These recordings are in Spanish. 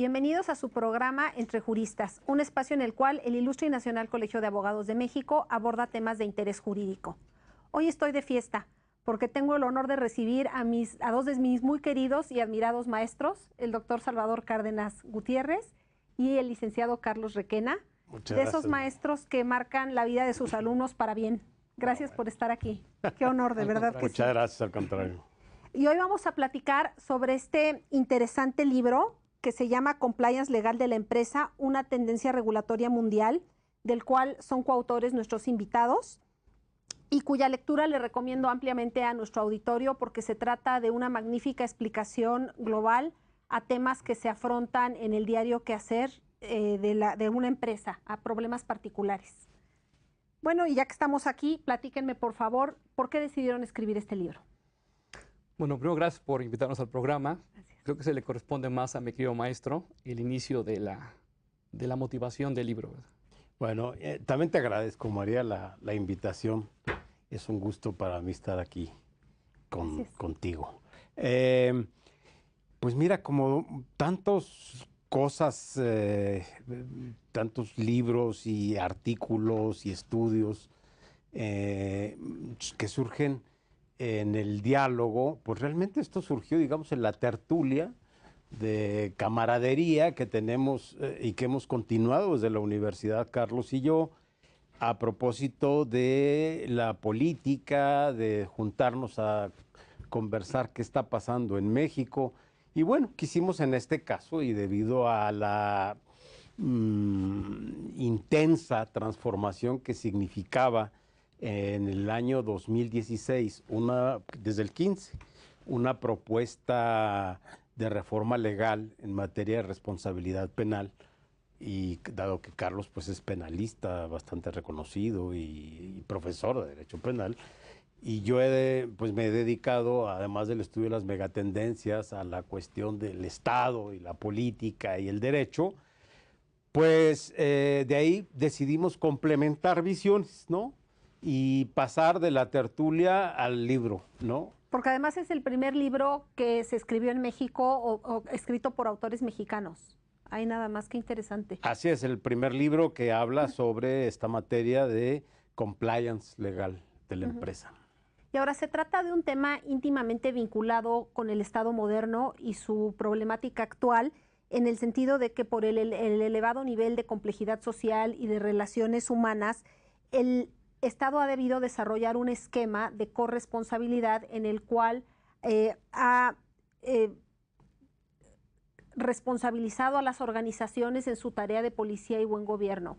Bienvenidos a su programa Entre Juristas, un espacio en el cual el Ilustre y Nacional Colegio de Abogados de México aborda temas de interés jurídico. Hoy estoy de fiesta porque tengo el honor de recibir a dos de mis muy queridos y admirados maestros, el doctor Salvador Cárdenas Gutiérrez y el licenciado Carlos Requena, de esos maestros que marcan la vida de sus alumnos para bien. Gracias por estar aquí. Qué honor, de verdad que sí. Muchas gracias, al contrario. Y hoy vamos a platicar sobre este interesante libro que se llama Compliance Legal de la Empresa, una tendencia regulatoria mundial, del cual son coautores nuestros invitados y cuya lectura le recomiendo ampliamente a nuestro auditorio porque se trata de una magnífica explicación global a temas que se afrontan en el diario quehacer de una empresa, a problemas particulares. Bueno, y ya que estamos aquí, platíquenme por favor, ¿por qué decidieron escribir este libro? Bueno, primero gracias por invitarnos al programa. Gracias. Creo que se le corresponde más a mi querido maestro el inicio de la motivación del libro, ¿verdad? Bueno, también te agradezco, María, la invitación. Es un gusto para mí estar aquí contigo. Pues mira, como tantas cosas, tantos libros y artículos y estudios que surgen en el diálogo, pues realmente esto surgió, digamos, en la tertulia de camaradería que tenemos y que hemos continuado desde la universidad, Carlos y yo, a propósito de la política, de juntarnos a conversar qué está pasando en México. Y bueno, quisimos en este caso, y debido a la intensa transformación que significaba en el año 2016, desde el 15, una propuesta de reforma legal en materia de responsabilidad penal, y dado que Carlos pues es penalista bastante reconocido y profesor de Derecho Penal, y yo pues me he dedicado, además del estudio de las megatendencias, a la cuestión del Estado y la política y el derecho, pues de ahí decidimos complementar visiones, ¿no? Y pasar de la tertulia al libro, ¿no? Porque además es el primer libro que se escribió en México o escrito por autores mexicanos. Hay nada más que interesante. Así es, el primer libro que habla sobre esta materia de compliance legal de la empresa. Y ahora se trata de un tema íntimamente vinculado con el Estado moderno y su problemática actual, en el sentido de que por el elevado nivel de complejidad social y de relaciones humanas, el Estado ha debido desarrollar un esquema de corresponsabilidad en el cual ha responsabilizado a las organizaciones en su tarea de policía y buen gobierno.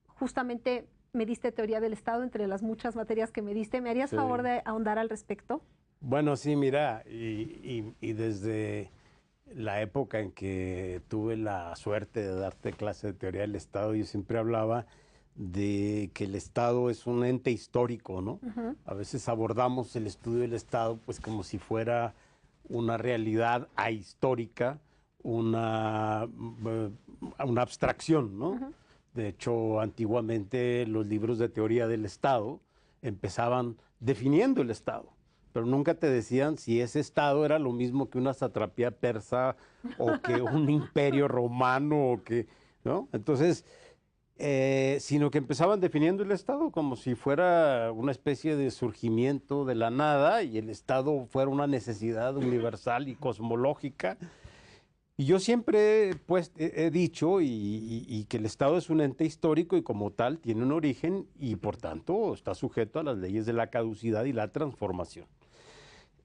Justamente me diste teoría del Estado entre las muchas materias que me diste. ¿Me harías favor de ahondar al respecto? Bueno, sí, mira, y desde la época en que tuve la suerte de darte clase de teoría del Estado, yo siempre hablaba de que el Estado es un ente histórico, ¿no? A veces abordamos el estudio del Estado pues como si fuera una realidad ahistórica, una abstracción, ¿no? De hecho, antiguamente los libros de teoría del Estado empezaban definiendo el Estado, pero nunca te decían si ese Estado era lo mismo que una satrapía persa o que un imperio romano, o que, ¿no? Entonces, sino que empezaban definiendo el Estado como si fuera una especie de surgimiento de la nada y el Estado fuera una necesidad universal y cosmológica. Y yo siempre pues, he dicho y que el Estado es un ente histórico y como tal tiene un origen y por tanto está sujeto a las leyes de la caducidad y la transformación.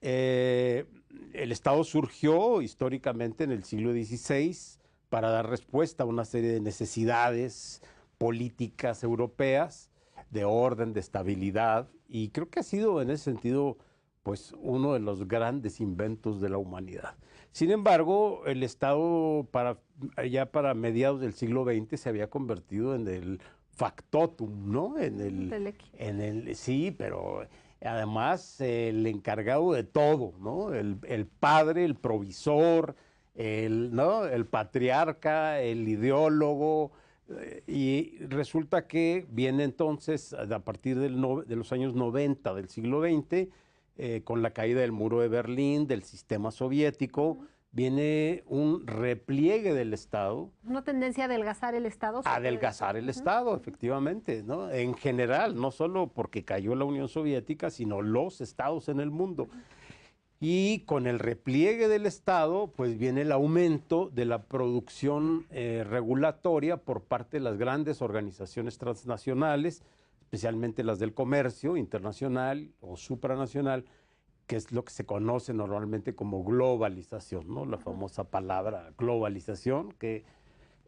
El Estado surgió históricamente en el siglo XVI para dar respuesta a una serie de necesidades políticas europeas de orden, de estabilidad, y creo que ha sido en ese sentido pues uno de los grandes inventos de la humanidad. Sin embargo, el Estado ya para mediados del siglo XX se había convertido en el factotum, ¿no? Sí, pero además el encargado de todo, ¿no? El padre, el provisor, ¿no? El patriarca, el ideólogo. Y resulta que viene entonces, a partir de los años 90 del siglo XX, con la caída del muro de Berlín, del sistema soviético, viene un repliegue del Estado. Una tendencia a adelgazar el Estado. Adelgazar el Estado, efectivamente, ¿no? En general, no solo porque cayó la Unión Soviética, sino los estados en el mundo. Y con el repliegue del Estado, pues viene el aumento de la producción regulatoria por parte de las grandes organizaciones transnacionales, especialmente las del comercio internacional o supranacional, que es lo que se conoce normalmente como globalización, ¿no? La famosa palabra globalización, que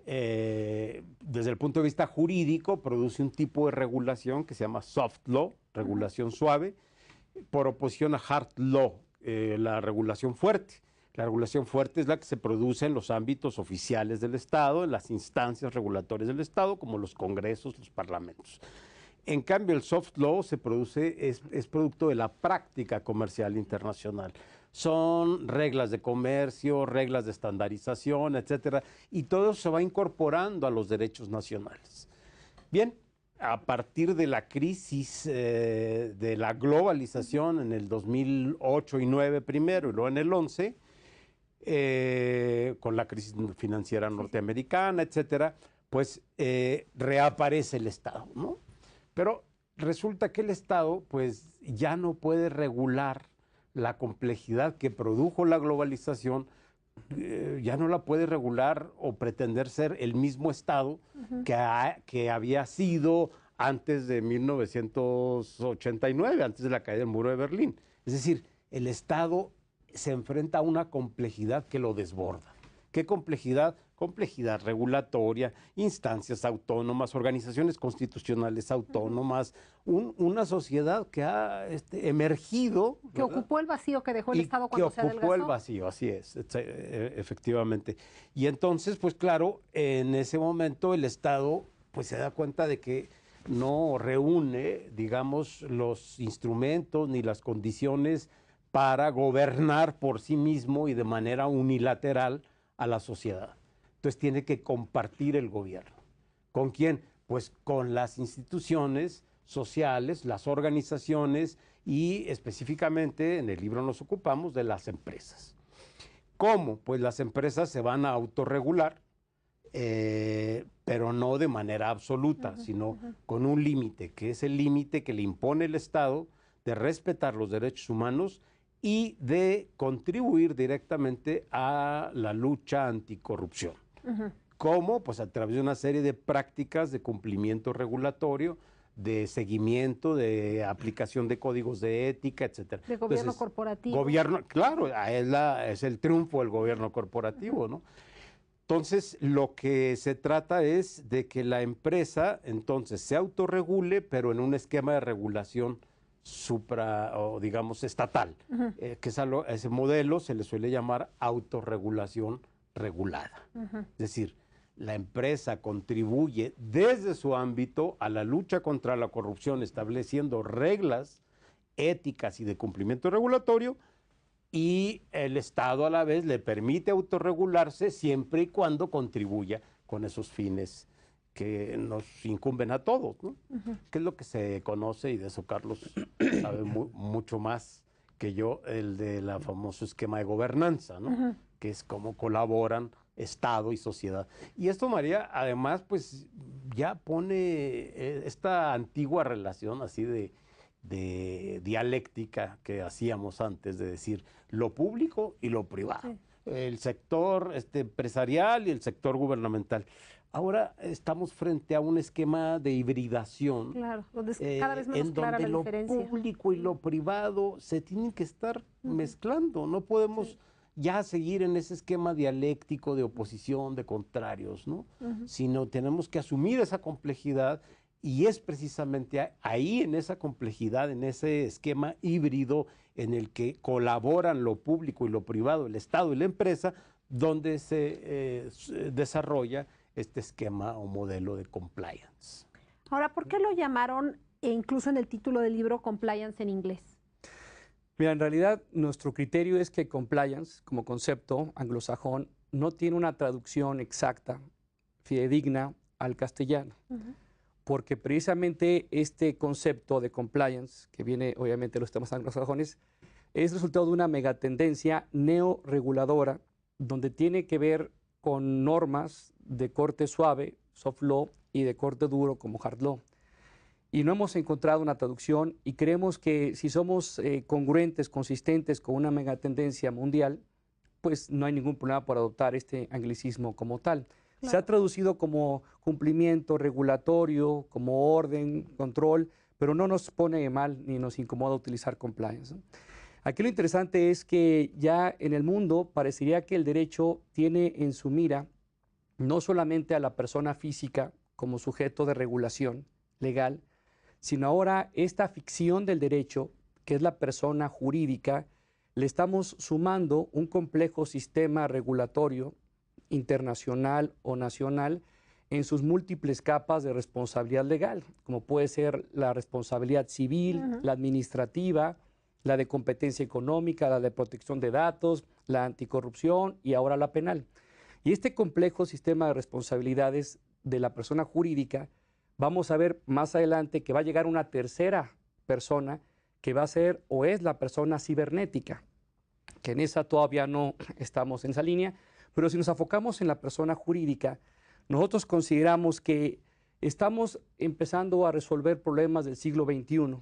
desde el punto de vista jurídico produce un tipo de regulación que se llama soft law, regulación suave, por oposición a hard law, la regulación fuerte. La regulación fuerte es la que se produce en los ámbitos oficiales del Estado, en las instancias regulatorias del Estado, como los congresos, los parlamentos. En cambio, el soft law se produce, es producto de la práctica comercial internacional. Son reglas de comercio, reglas de estandarización, etcétera, y todo eso se va incorporando a los derechos nacionales. Bien, a partir de la crisis de la globalización en el 2008 y 2009 primero, y luego en el 11, con la crisis financiera norteamericana, etcétera, pues reaparece el Estado, ¿no? Pero resulta que el Estado pues ya no puede regular la complejidad que produjo la globalización, ya no la puede regular o pretender ser el mismo Estado que había sido antes de 1989, antes de la caída del muro de Berlín. Es decir, el Estado se enfrenta a una complejidad que lo desborda. ¿Qué complejidad? Complejidad regulatoria, instancias autónomas, organizaciones constitucionales autónomas, una sociedad que ha emergido. Que ocupó el vacío que dejó el Estado cuando se adelgazó. Que ocupó el vacío, así es, efectivamente. Y entonces, pues claro, en ese momento el Estado pues se da cuenta de que no reúne, digamos, los instrumentos ni las condiciones para gobernar por sí mismo y de manera unilateral a la sociedad. Entonces tiene que compartir el gobierno. ¿Con quién? Pues con las instituciones sociales, las organizaciones y específicamente en el libro nos ocupamos de las empresas. ¿Cómo? Pues las empresas se van a autorregular, pero no de manera absoluta, sino con un límite, que es el límite que le impone el Estado de respetar los derechos humanos y de contribuir directamente a la lucha anticorrupción. ¿Cómo? Pues a través de una serie de prácticas de cumplimiento regulatorio, de seguimiento, de aplicación de códigos de ética, etcétera. De gobierno corporativo. Gobierno, claro, es el triunfo del gobierno corporativo, ¿no? Entonces, lo que se trata es de que la empresa, entonces, se autorregule, pero en un esquema de regulación o digamos, estatal, que es ese modelo se le suele llamar autorregulación regulada. Es decir, la empresa contribuye desde su ámbito a la lucha contra la corrupción, estableciendo reglas éticas y de cumplimiento regulatorio, y el Estado a la vez le permite autorregularse siempre y cuando contribuya con esos fines que nos incumben a todos, ¿no? ¿Qué es lo que se conoce? Y de eso Carlos sabe mucho más que yo, el de la famoso esquema de gobernanza, ¿no? Que es cómo colaboran Estado y sociedad. Y esto, María, además, pues ya pone esta antigua relación así de dialéctica que hacíamos antes, de decir lo público y lo privado. Sí. El sector empresarial y el sector gubernamental. Ahora estamos frente a un esquema de hibridación. Claro, donde cada vez menos clara la diferencia. Lo público y lo privado se tienen que estar mezclando. No podemos ya seguir en ese esquema dialéctico de oposición, de contrarios, ¿no? Sino tenemos que asumir esa complejidad, y es precisamente ahí, en esa complejidad, en ese esquema híbrido en el que colaboran lo público y lo privado, el Estado y la empresa, donde se desarrolla este esquema o modelo de compliance. Ahora, ¿por qué lo llamaron, incluso en el título del libro, compliance en inglés? Mira, en realidad nuestro criterio es que compliance, como concepto anglosajón, no tiene una traducción exacta, fidedigna al castellano. Porque precisamente este concepto de compliance, que viene obviamente de los temas anglosajones, es resultado de una megatendencia neoreguladora donde tiene que ver con normas de corte suave, soft law, y de corte duro como hard law. Y no hemos encontrado una traducción y creemos que si somos congruentes, consistentes con una megatendencia mundial, pues no hay ningún problema por adoptar este anglicismo como tal. Claro. Se ha traducido como cumplimiento regulatorio, como orden, control, pero no nos pone mal ni nos incomoda utilizar compliance, ¿no? Aquí lo interesante es que ya en el mundo parecería que el derecho tiene en su mira no solamente a la persona física como sujeto de regulación legal, sino ahora esta ficción del derecho, que es la persona jurídica, le estamos sumando un complejo sistema regulatorio internacional o nacional en sus múltiples capas de responsabilidad legal, como puede ser la responsabilidad civil, la administrativa, la de competencia económica, la de protección de datos, la anticorrupción y ahora la penal. Y este complejo sistema de responsabilidades de la persona jurídica, vamos a ver más adelante que va a llegar una tercera persona que va a ser o es la persona cibernética, que en esa todavía no estamos en esa línea, pero si nos enfocamos en la persona jurídica, nosotros consideramos que estamos empezando a resolver problemas del siglo XXI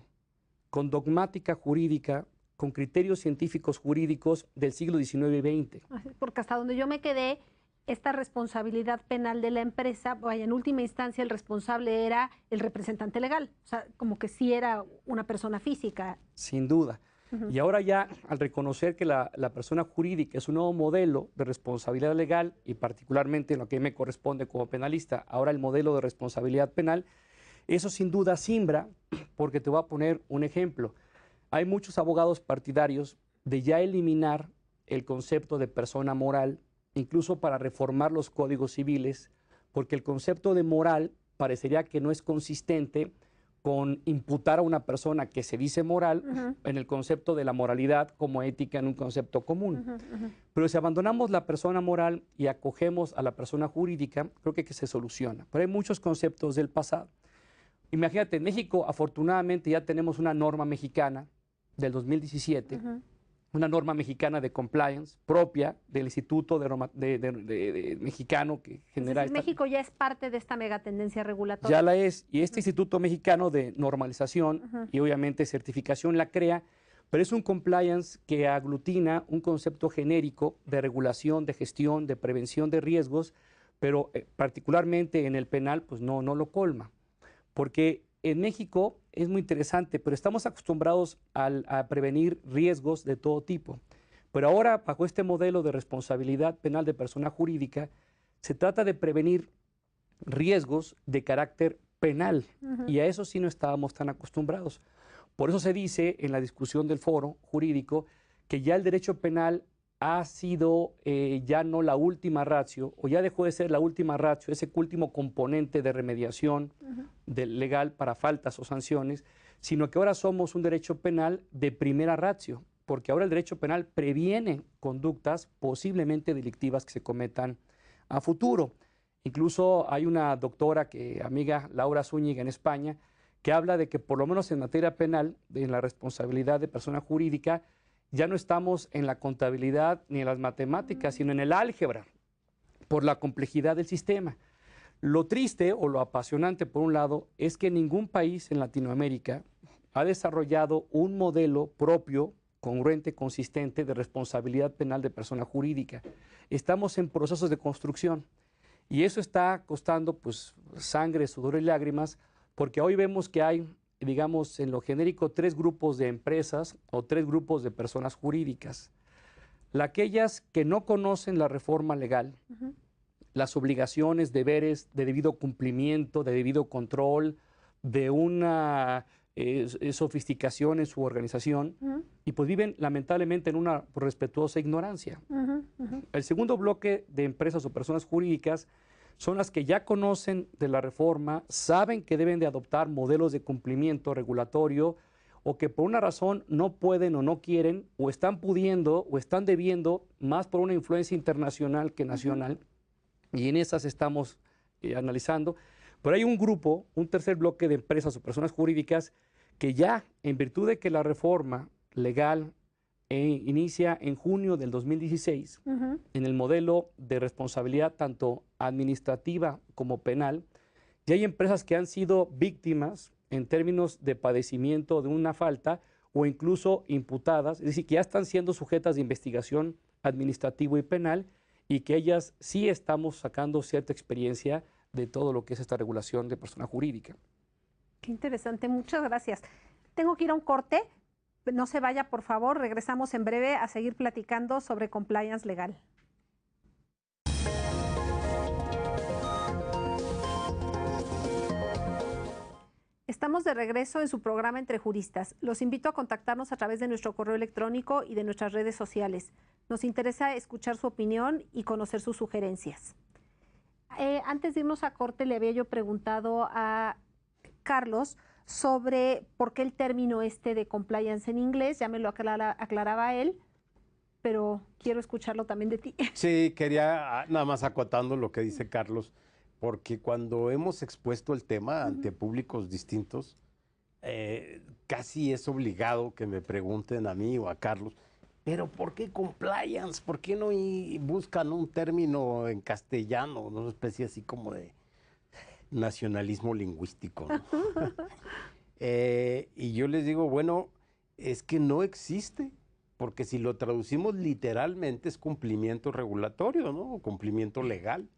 con dogmática jurídica, con criterios científicos jurídicos del siglo XIX y XX. Porque hasta donde yo me quedé, esta responsabilidad penal de la empresa, vaya, en última instancia el responsable era el representante legal, o sea, como que sí era una persona física. Sin duda. Y ahora ya, al reconocer que la persona jurídica es un nuevo modelo de responsabilidad legal, y particularmente en lo que me corresponde como penalista, ahora el modelo de responsabilidad penal, eso sin duda simbra, porque te voy a poner un ejemplo. Hay muchos abogados partidarios de ya eliminar el concepto de persona moral, incluso para reformar los códigos civiles, porque el concepto de moral parecería que no es consistente con imputar a una persona que se dice moral en el concepto de la moralidad como ética en un concepto común. Pero si abandonamos la persona moral y acogemos a la persona jurídica, creo que se soluciona. Pero hay muchos conceptos del pasado. Imagínate, en México afortunadamente ya tenemos una norma mexicana del 2017, una norma mexicana de compliance propia del Instituto Mexicano que genera... Entonces, México ya es parte de esta megatendencia regulatoria. Ya la es, y este Instituto Mexicano de Normalización y obviamente certificación la crea, pero es un compliance que aglutina un concepto genérico de regulación, de gestión, de prevención de riesgos, pero particularmente en el penal pues no lo colma, porque en México es muy interesante, pero estamos acostumbrados a prevenir riesgos de todo tipo. Pero ahora, bajo este modelo de responsabilidad penal de persona jurídica, se trata de prevenir riesgos de carácter penal. Y a eso sí no estábamos tan acostumbrados. Por eso se dice en la discusión del foro jurídico que ya el derecho penal ha sido ya no la última ratio, o ya dejó de ser la última ratio, ese último componente de remediación legal para faltas o sanciones, sino que ahora somos un derecho penal de primera ratio, porque ahora el derecho penal previene conductas posiblemente delictivas que se cometan a futuro. Incluso hay una doctora, amiga Laura Zúñiga en España, que habla de que por lo menos en materia penal, en la responsabilidad de persona jurídica, ya no estamos en la contabilidad ni en las matemáticas, sino en el álgebra, por la complejidad del sistema. Lo triste o lo apasionante, por un lado, es que ningún país en Latinoamérica ha desarrollado un modelo propio, congruente, consistente de responsabilidad penal de persona jurídica. Estamos en procesos de construcción y eso está costando pues sangre, sudor y lágrimas, porque hoy vemos que hay, digamos, en lo genérico, 3 grupos de empresas o 3 grupos de personas jurídicas. Aquellas que no conocen la reforma legal, las obligaciones, deberes de debido cumplimiento, de debido control, de una sofisticación en su organización, y pues viven lamentablemente en una respetuosa ignorancia. El segundo bloque de empresas o personas jurídicas son las que ya conocen de la reforma, saben que deben de adoptar modelos de cumplimiento regulatorio o que por una razón no pueden o no quieren o están pudiendo o están debiendo más por una influencia internacional que nacional, y en esas estamos analizando. Pero hay un grupo, un tercer bloque de empresas o personas jurídicas que ya, en virtud de que la reforma legal inicia en junio del 2016 en el modelo de responsabilidad tanto administrativa como penal. Y hay empresas que han sido víctimas en términos de padecimiento de una falta o incluso imputadas, es decir, que ya están siendo sujetas de investigación administrativa y penal y que ellas sí estamos sacando cierta experiencia de todo lo que es esta regulación de persona jurídica. Qué interesante, muchas gracias. Tengo que ir a un corte, no se vaya por favor, regresamos en breve a seguir platicando sobre compliance legal. Estamos de regreso en su programa Entre Juristas. Los invito a contactarnos a través de nuestro correo electrónico y de nuestras redes sociales. Nos interesa escuchar su opinión y conocer sus sugerencias. Antes de irnos a corte, le había yo preguntado a Carlos sobre por qué el término de compliance en inglés, ya me lo aclaraba él, pero quiero escucharlo también de ti. Sí, quería nada más acotando lo que dice Carlos, porque cuando hemos expuesto el tema ante públicos distintos, casi es obligado que me pregunten a mí o a Carlos, pero ¿por qué compliance? ¿Por qué no buscan un término en castellano, una especie así como de nacionalismo lingüístico, ¿no? Y yo les digo, bueno, es que no existe, porque si lo traducimos literalmente es cumplimiento regulatorio, ¿no? O cumplimiento legal.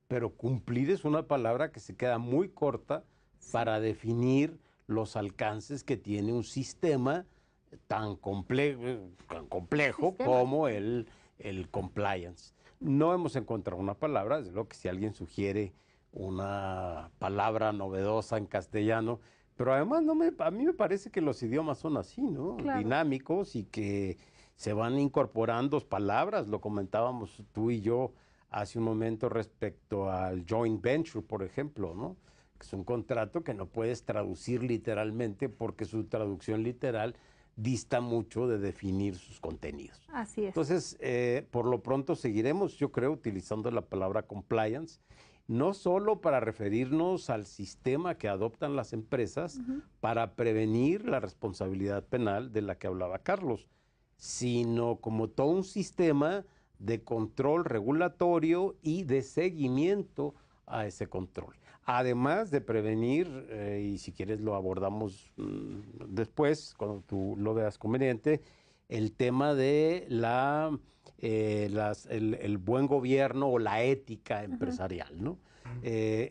Pero cumplir es una palabra que se queda muy corta para definir los alcances que tiene un sistema tan complejo como el compliance. No hemos encontrado una palabra, desde luego que si alguien sugiere una palabra novedosa en castellano, pero además a mí me parece que los idiomas son así, ¿no? Claro. Dinámicos y que se van incorporando palabras, lo comentábamos tú y yo hace un momento respecto al joint venture, por ejemplo, ¿no? Que es un contrato que no puedes traducir literalmente porque su traducción literal dista mucho de definir sus contenidos. Así es. Entonces, por lo pronto seguiremos, yo creo, utilizando la palabra compliance, no solo para referirnos al sistema que adoptan las empresas para prevenir la responsabilidad penal de la que hablaba Carlos, sino como todo un sistema de control regulatorio y de seguimiento a ese control. Además de prevenir, y si quieres lo abordamos después, cuando tú lo veas conveniente, el tema de el buen gobierno o la ética empresarial, ¿no?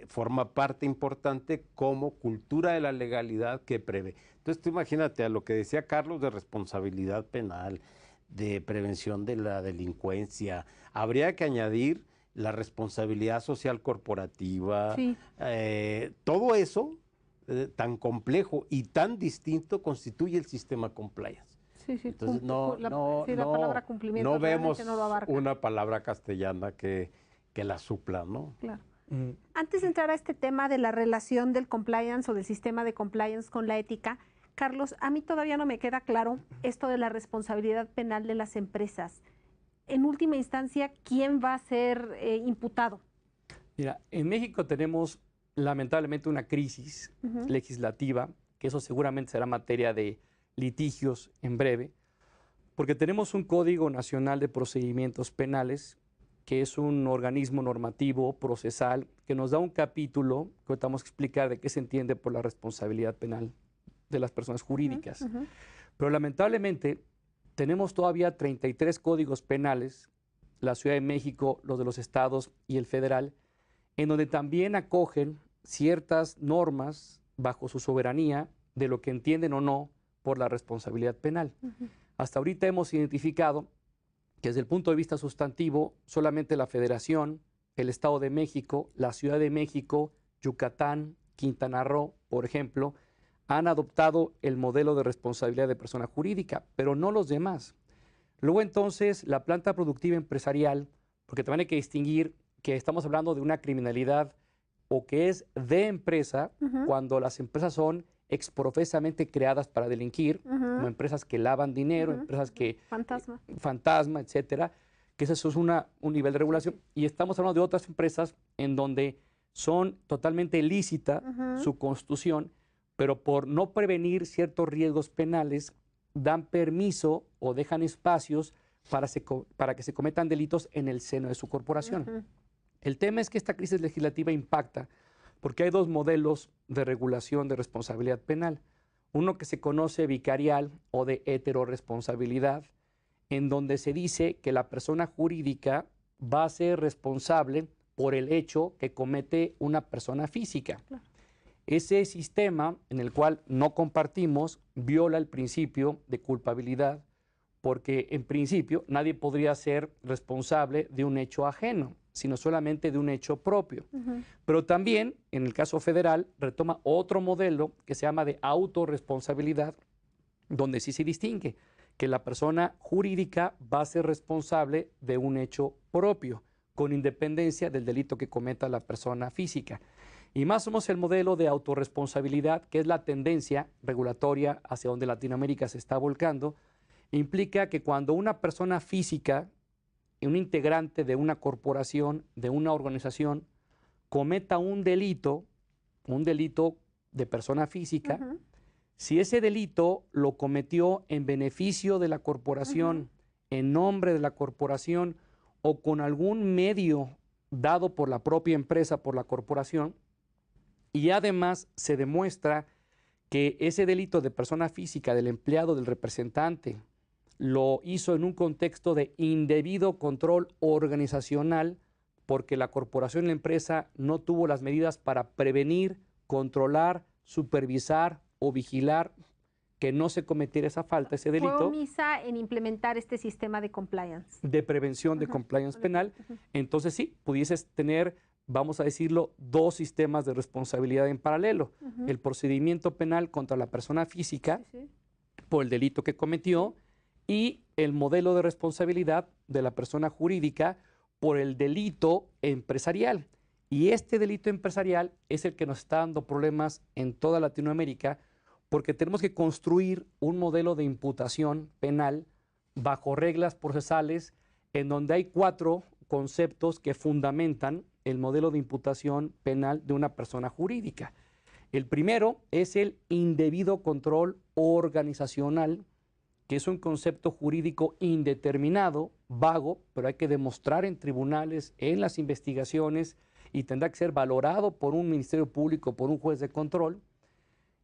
Forma parte importante como cultura de la legalidad que prevé. Entonces tú imagínate a lo que decía Carlos de responsabilidad penal, de prevención de la delincuencia, habría que añadir la responsabilidad social corporativa, Sí. Todo eso tan complejo y tan distinto constituye el sistema compliance. Sí, sí. Entonces La palabra cumplimiento no vemos realmente no lo abarca. una palabra castellana que la supla, ¿no? Claro. Antes de entrar a este tema de la relación del compliance o del sistema de compliance con la ética, Carlos, a mí todavía no me queda claro esto de la responsabilidad penal de las empresas. En última instancia, ¿quién va a ser imputado? Mira, en México tenemos lamentablemente una crisis legislativa, que eso seguramente será materia de litigios en breve, porque tenemos un Código Nacional de Procedimientos Penales, que es un organismo normativo, procesal, que nos da un capítulo que ahorita vamos a explicar de qué se entiende por la responsabilidad penal de las personas jurídicas. Pero lamentablemente tenemos todavía 33 códigos penales, la Ciudad de México, los de los estados y el federal, en donde también acogen ciertas normas bajo su soberanía de lo que entienden o no por la responsabilidad penal. Hasta ahorita hemos identificado que desde el punto de vista sustantivo, solamente la Federación, el Estado de México, la Ciudad de México, Yucatán, Quintana Roo, por ejemplo, han adoptado el modelo de responsabilidad de persona jurídica, pero no los demás. Luego entonces la planta productiva empresarial, porque también hay que distinguir que estamos hablando de una criminalidad o que es de empresa cuando las empresas son exprofesamente creadas para delinquir, como empresas que lavan dinero, empresas que... Fantasma, etcétera, que eso es un nivel de regulación. Y estamos hablando de otras empresas en donde son totalmente lícita su constitución, pero por no prevenir ciertos riesgos penales, dan permiso o dejan espacios para que se cometan delitos en el seno de su corporación. El tema es que esta crisis legislativa impacta porque hay dos modelos de regulación de responsabilidad penal. Uno que se conoce vicarial o de heteroresponsabilidad, en donde se dice que la persona jurídica va a ser responsable por el hecho que comete una persona física. Claro. Ese sistema, en el cual no compartimos, viola el principio de culpabilidad, porque en principio nadie podría ser responsable de un hecho ajeno, sino solamente de un hecho propio. Pero también, en el caso federal, retoma otro modelo que se llama de autorresponsabilidad, donde sí se distingue que la persona jurídica va a ser responsable de un hecho propio, con independencia del delito que cometa la persona física. Y más o menos el modelo de autorresponsabilidad, que es la tendencia regulatoria hacia donde Latinoamérica se está volcando, implica que cuando una persona física, un integrante de una corporación, de una organización, cometa un delito de persona física, si ese delito lo cometió en beneficio de la corporación, en nombre de la corporación o con algún medio dado por la propia empresa, por la corporación, y además se demuestra que ese delito de persona física, del empleado, del representante, lo hizo en un contexto de indebido control organizacional porque la corporación, la empresa, no tuvo las medidas para prevenir, controlar, supervisar o vigilar que no se cometiera esa falta, ese delito. Fue omisa en implementar este sistema de compliance. De prevención de compliance penal. Entonces sí, pudieses tener, vamos a decirlo, dos sistemas de responsabilidad en paralelo. El procedimiento penal contra la persona física por el delito que cometió y el modelo de responsabilidad de la persona jurídica por el delito empresarial. Y este delito empresarial es el que nos está dando problemas en toda Latinoamérica porque tenemos que construir un modelo de imputación penal bajo reglas procesales en donde hay 4 conceptos que fundamentan el modelo de imputación penal de una persona jurídica. El primero es el indebido control organizacional, que es un concepto jurídico indeterminado, vago, pero hay que demostrar en tribunales, en las investigaciones, y tendrá que ser valorado por un ministerio público, por un juez de control.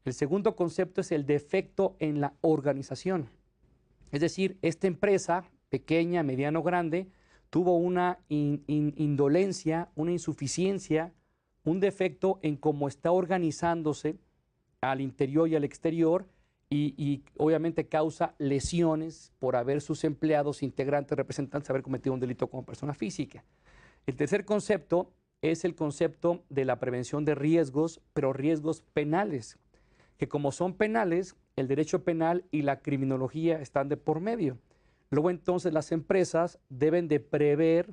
El segundo concepto es el defecto en la organización. Es decir, esta empresa, pequeña, mediana o grande, tuvo una indolencia, una insuficiencia, un defecto en cómo está organizándose al interior y al exterior, y obviamente causa lesiones por haber sus empleados, integrantes, representantes, haber cometido un delito como persona física. El tercer concepto es el concepto de la prevención de riesgos, pero riesgos penales, que como son penales, el derecho penal y la criminología están de por medio. Luego entonces las empresas deben de prever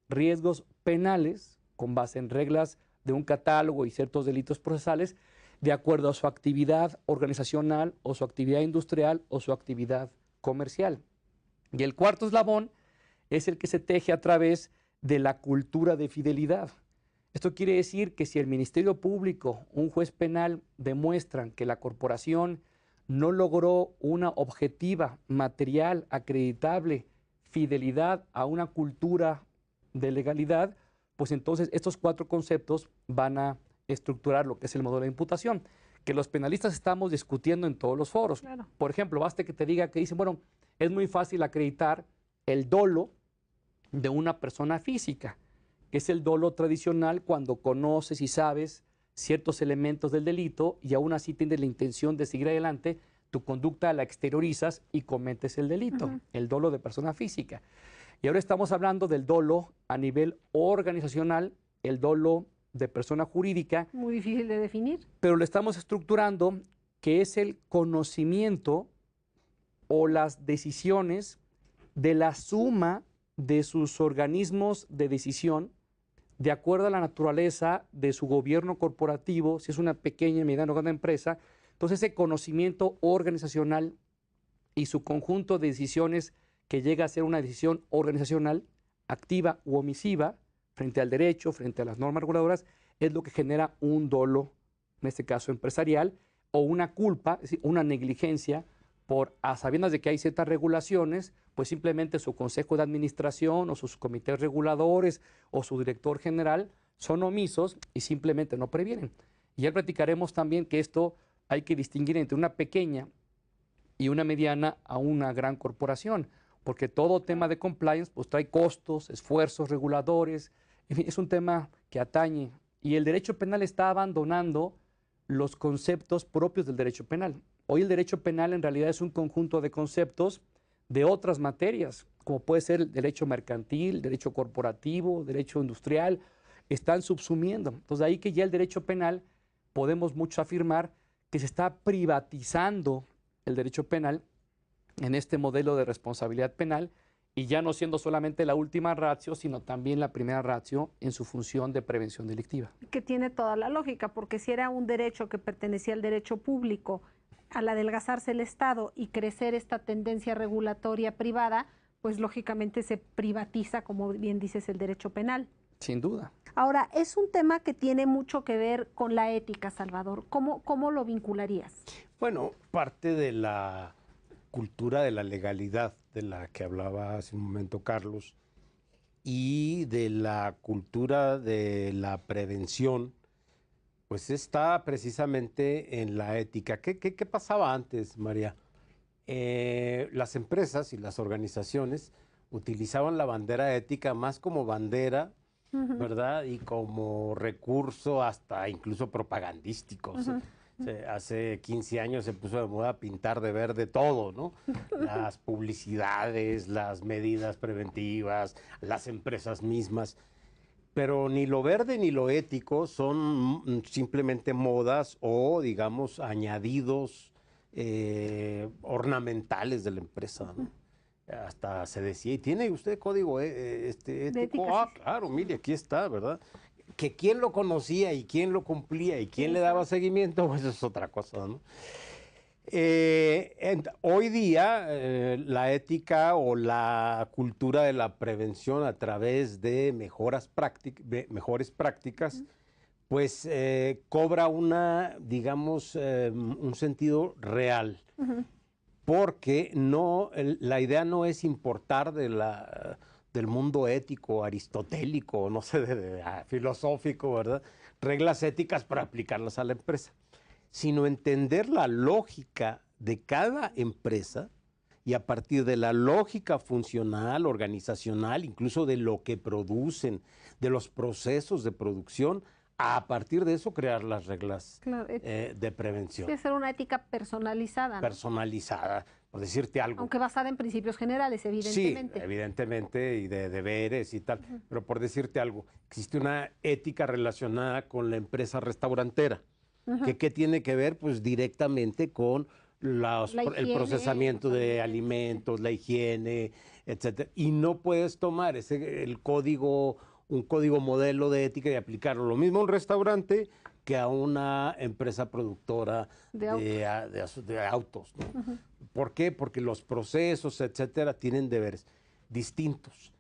riesgos penales con base en reglas de un catálogo y ciertos delitos procesales de acuerdo a su actividad organizacional o su actividad industrial o su actividad comercial. Y el cuarto eslabón es el que se teje a través de la cultura de fidelidad. Esto quiere decir que si el Ministerio Público, un juez penal, demuestran que la corporación no logró una objetiva, material, acreditable fidelidad a una cultura de legalidad, pues entonces estos 4 conceptos van a estructurar lo que es el modelo de imputación, que los penalistas estamos discutiendo en todos los foros. Claro. Por ejemplo, basta que te diga que dicen, bueno, es muy fácil acreditar el dolo de una persona física, que es el dolo tradicional cuando conoces y sabes ciertos elementos del delito y aún así tienes la intención de seguir adelante, tu conducta la exteriorizas y cometes el delito, el dolo de persona física. Y ahora estamos hablando del dolo a nivel organizacional, el dolo de persona jurídica. Muy difícil de definir. Pero lo estamos estructurando que es el conocimiento o las decisiones de la suma de sus organismos de decisión de acuerdo a la naturaleza de su gobierno corporativo, si es una pequeña, mediana o gran empresa. Entonces ese conocimiento organizacional y su conjunto de decisiones que llega a ser una decisión organizacional activa u omisiva frente al derecho, frente a las normas reguladoras, es lo que genera un dolo, en este caso empresarial, o una culpa, es decir, una negligencia a sabiendas de que hay ciertas regulaciones, pues simplemente su consejo de administración o sus comités reguladores o su director general son omisos y simplemente no previenen. Y ya platicaremos también que esto hay que distinguir entre una pequeña y una mediana a una gran corporación, porque todo tema de compliance pues trae costos, esfuerzos reguladores, en fin, es un tema que atañe. Y el derecho penal está abandonando los conceptos propios del derecho penal. Hoy el derecho penal en realidad es un conjunto de conceptos de otras materias, como puede ser el derecho mercantil, derecho corporativo, derecho industrial, están subsumiendo. Entonces, de ahí que ya el derecho penal, podemos mucho afirmar que se está privatizando el derecho penal en este modelo de responsabilidad penal y ya no siendo solamente la última ratio, sino también la primera ratio en su función de prevención delictiva. Que tiene toda la lógica, porque si era un derecho que pertenecía al derecho público, al adelgazarse el Estado y crecer esta tendencia regulatoria privada, pues lógicamente se privatiza, como bien dices, el derecho penal. Sin duda. Ahora, es un tema que tiene mucho que ver con la ética, Salvador. ¿Cómo lo vincularías? Bueno, parte de la cultura de la legalidad de la que hablaba hace un momento Carlos y de la cultura de la prevención, pues está precisamente en la ética. ¿Qué pasaba antes, María? Las empresas y las organizaciones utilizaban la bandera ética más como bandera, ¿verdad? Y como recurso hasta incluso propagandístico. Hace 15 años se puso de moda pintar de verde todo, ¿no? Las publicidades, las medidas preventivas, las empresas mismas. Pero ni lo verde ni lo ético son simplemente modas o, digamos, añadidos ornamentales de la empresa, ¿no? Hasta se decía, ¿y tiene usted código ético? Ah, claro, mire, aquí está, ¿verdad? Que quién lo conocía y quién lo cumplía y quién le daba seguimiento, pues es otra cosa, ¿no? Hoy día la ética o la cultura de la prevención a través de mejores prácticas, pues cobra digamos, un sentido real. Porque la idea no es importar del mundo ético, aristotélico, no sé, filosófico, ¿verdad? Reglas éticas para aplicarlas a la empresa, sino entender la lógica de cada empresa y a partir de la lógica funcional, organizacional, incluso de lo que producen, de los procesos de producción, a partir de eso crear las reglas de prevención. Debe ser una ética personalizada, ¿no? Personalizada, por decirte algo. Aunque basada en principios generales, evidentemente. Sí, evidentemente, y de deberes y tal. Pero por decirte algo, existe una ética relacionada con la empresa restaurantera. ¿Qué tiene que ver? Pues directamente con el procesamiento de alimentos, la higiene, etcétera. Y no puedes tomar un código modelo de ética y aplicarlo lo mismo a un restaurante que a una empresa productora de autos, ¿no? ¿Por qué? Porque los procesos, etcétera, tienen deberes distintos.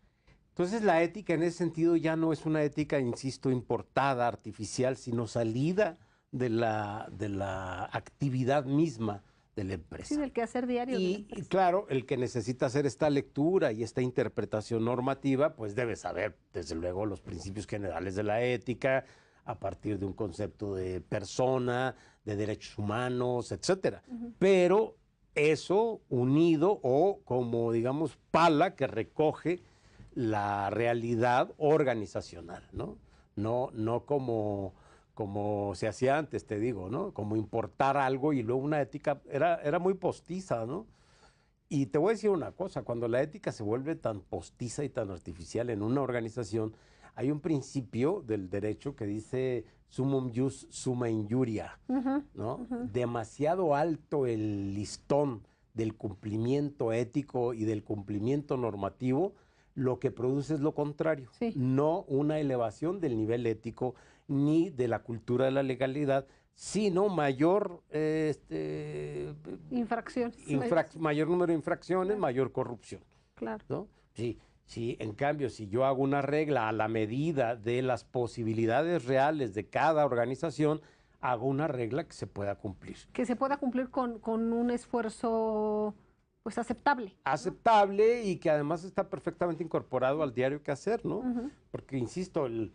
Entonces la ética en ese sentido ya no es una ética, insisto, importada, artificial, sino salida de la actividad misma de la empresa. Sí, del quehacer diario. Y claro, el que necesita hacer esta lectura y esta interpretación normativa, pues debe saber, desde luego, los principios generales de la ética, a partir de un concepto de persona, de derechos humanos, etcétera. Pero eso unido o como, digamos, pala que recoge la realidad organizacional, ¿no? No como se hacía antes, te digo, ¿no? Como importar algo y luego una ética era muy postiza, ¿no? Y te voy a decir una cosa, cuando la ética se vuelve tan postiza y tan artificial en una organización, hay un principio del derecho que dice sumum jus summa injuria, ¿no? Demasiado alto el listón del cumplimiento ético y del cumplimiento normativo, lo que produce es lo contrario, no una elevación del nivel ético ni de la cultura de la legalidad, sino mayor infracciones. Mayor número de infracciones, mayor corrupción. Claro. ¿No? Sí, en cambio, si yo hago una regla a la medida de las posibilidades reales de cada organización, hago una regla que se pueda cumplir. Que se pueda cumplir con un esfuerzo pues aceptable. Aceptable y que además está perfectamente incorporado al diario quehacer, ¿no? Ujú. Porque, insisto, el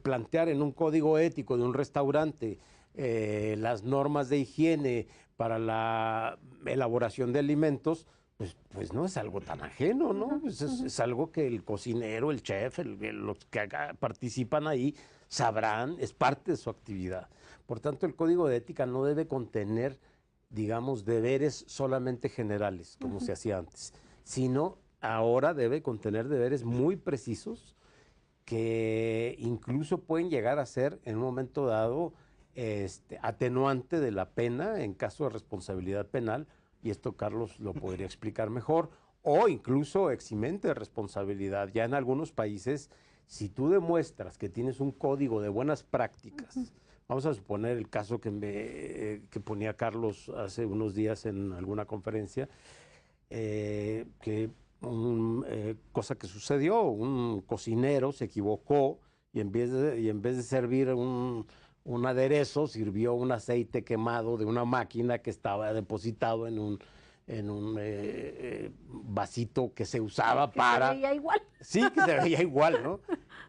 plantear en un código ético de un restaurante las normas de higiene para la elaboración de alimentos, pues no es algo tan ajeno, ¿no? Pues es algo que el cocinero, el chef, los que participan ahí sabrán, es parte de su actividad. Por tanto, el código de ética no debe contener, digamos, deberes solamente generales, como se hacía antes, sino ahora debe contener deberes muy precisos que incluso pueden llegar a ser en un momento dado atenuante de la pena en caso de responsabilidad penal, y esto Carlos lo podría explicar mejor, o incluso eximente de responsabilidad. Ya en algunos países, si tú demuestras que tienes un código de buenas prácticas, vamos a suponer el caso que ponía Carlos hace unos días en alguna conferencia, cosa que sucedió, un cocinero se equivocó y en vez de servir un aderezo, sirvió un aceite quemado de una máquina que estaba depositado en un vasito que se usaba para... Se veía igual. Sí, que se veía igual, ¿no?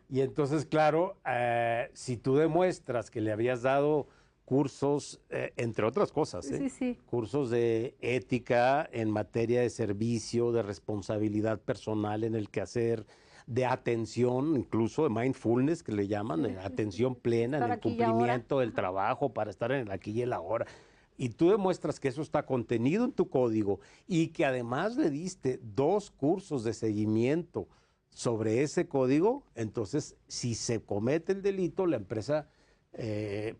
Y entonces, claro, si tú demuestras que le habías dado cursos, entre otras cosas, Sí. cursos de ética en materia de servicio, de responsabilidad personal en el quehacer, de atención, incluso de mindfulness, que le llaman, atención plena en el cumplimiento del trabajo para estar en el aquí y el ahora. Y tú demuestras que eso está contenido en tu código y que además le diste 2 cursos de seguimiento sobre ese código, entonces si se comete el delito, la empresa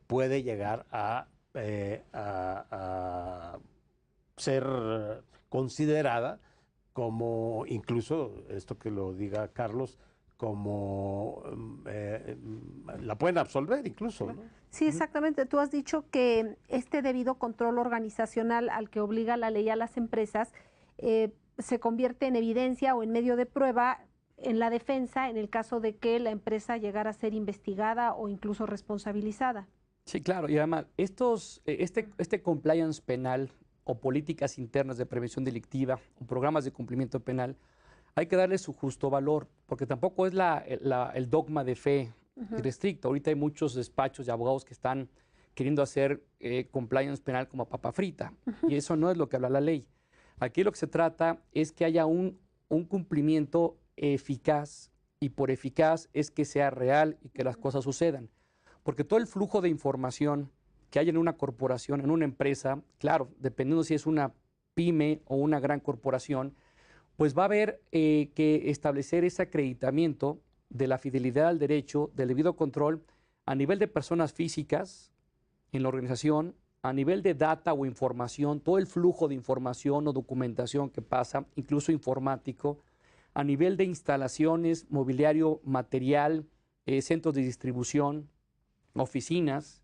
puede llegar a ser considerada como, incluso, esto que lo diga Carlos, como la pueden absolver incluso, ¿no? Sí, exactamente. Tú has dicho que este debido control organizacional al que obliga la ley a las empresas se convierte en evidencia o en medio de prueba en la defensa en el caso de que la empresa llegara a ser investigada o incluso responsabilizada. Sí, claro. Y además, este compliance penal o políticas internas de prevención delictiva o programas de cumplimiento penal, hay que darle su justo valor, porque tampoco es el dogma de fe irrestricto. Ahorita hay muchos despachos de abogados que están queriendo hacer compliance penal como papa frita, y eso no es lo que habla la ley. Aquí lo que se trata es que haya un cumplimiento eficaz, y por eficaz es que sea real y que las cosas sucedan. Porque todo el flujo de información que hay en una corporación, en una empresa, claro, dependiendo si es una pyme o una gran corporación, pues va a haber que establecer ese acreditamiento de la fidelidad al derecho, del debido control, a nivel de personas físicas en la organización, a nivel de data o información, todo el flujo de información o documentación que pasa, incluso informático, a nivel de instalaciones, mobiliario, material, centros de distribución, oficinas,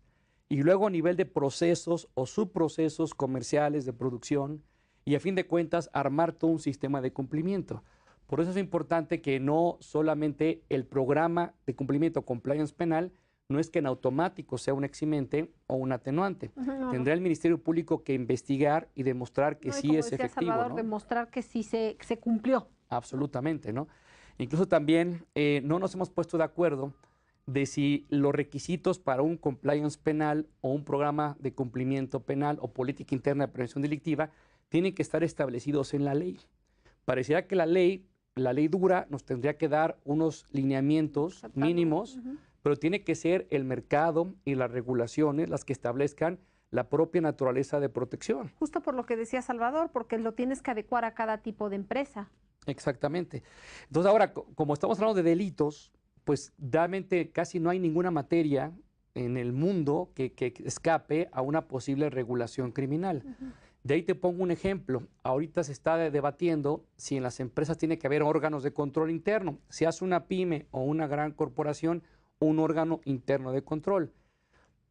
y luego a nivel de procesos o subprocesos comerciales de producción, y a fin de cuentas armar todo un sistema de cumplimiento. Por eso es importante que no solamente el programa de cumplimiento compliance penal no es que en automático sea un eximente o un atenuante. Tendrá el Ministerio Público que investigar y demostrar que sí es efectivo, Salvador, ¿no? Demostrar que sí se cumplió. Absolutamente, ¿no? Incluso también no nos hemos puesto de acuerdo de si los requisitos para un compliance penal o un programa de cumplimiento penal o política interna de prevención delictiva tienen que estar establecidos en la ley. Pareciera que la ley dura nos tendría que dar unos lineamientos mínimos, pero tiene que ser el mercado y las regulaciones las que establezcan la propia naturaleza de protección. Justo por lo que decía Salvador, porque lo tienes que adecuar a cada tipo de empresa. Exactamente. Entonces ahora, como estamos hablando de delitos, pues realmente casi no hay ninguna materia en el mundo que escape a una posible regulación criminal. De ahí te pongo un ejemplo. Ahorita se está debatiendo si en las empresas tiene que haber órganos de control interno. Si hace una pyme o una gran corporación, un órgano interno de control.